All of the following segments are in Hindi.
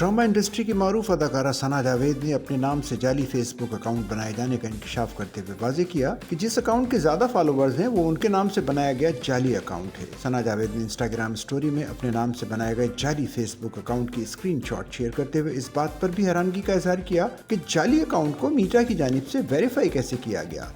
ड्रामा इंडस्ट्री की मारूफ अदाकारा सना जावेद ने अपने नाम से जाली फेसबुक अकाउंट बनाए जाने का इंकशाफ करते हुए वाजे किया कि जिस अकाउंट के ज्यादा फॉलोअर्स हैं वो उनके नाम से बनाया गया जाली अकाउंट है। सना जावेद ने इंस्टाग्राम स्टोरी में अपने नाम से बनाए गए जाली फेसबुक अकाउंट की स्क्रीनशॉट शेयर करते हुए इस बात पर भी हैरानगी का इजहार किया कि जाली अकाउंट को मीडिया की जानिब से वेरीफाई कैसे किया गया।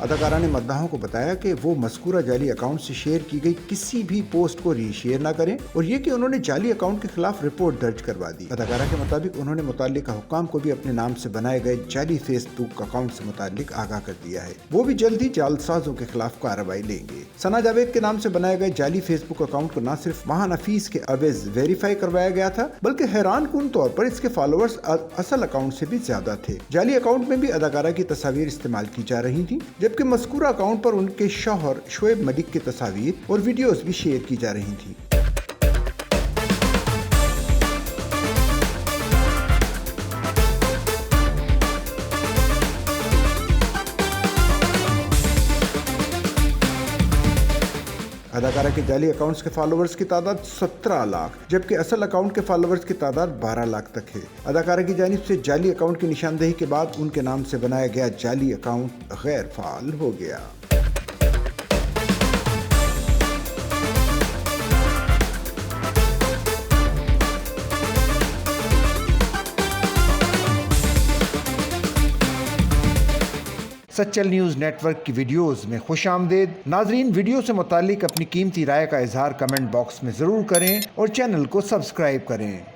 अदाकारा ने मद्दाहों को बताया कि वो मज़कूरा जाली अकाउंट से शेयर की गई किसी भी पोस्ट को रीशेयर ना करें और ये कि उन्होंने जाली अकाउंट के खिलाफ रिपोर्ट दर्ज करवा दी। अदाकारा के मुताबिक उन्होंने मुताल्लिका हुक्काम को भी अपने नाम से बनाए गए जाली फेसबुक अकाउंट से मुताल्लिक आगाह कर दिया है। वो भी जल्द ही जालसाजों के खिलाफ कार्रवाई लेंगे। सना जावेद के नाम से बनाए गए जाली फेसबुक अकाउंट को न सिर्फ माह नफीस के अवेज वेरीफाई करवाया गया था बल्कि हैरान कुन तौर पर इसके फॉलोअर्स असल अकाउंट से भी ज्यादा थे। जाली अकाउंट में भी अदाकारा की तस्वीर इस्तेमाल की जा रही थी जबकि मज़कूरा अकाउंट पर उनके शौहर शोएब मलिक की तस्वीर और वीडियोस भी शेयर की जा रही थी। अदाकारा के जाली अकाउंट्स के फॉलोअर्स की तादाद 17 लाख जबकि असल अकाउंट के फॉलोअर्स की तादाद 12 लाख तक है। अदाकारा की जानिब से जाली अकाउंट की निशानदेही के बाद उनके नाम से बनाया गया जाली अकाउंट गैर फाल हो गया। सच्चल न्यूज़ नेटवर्क की वीडियोस में खुश आमदेद। नाजरीन, वीडियो से मुतालिक अपनी कीमती राय का इजहार कमेंट बॉक्स में ज़रूर करें और चैनल को सब्सक्राइब करें।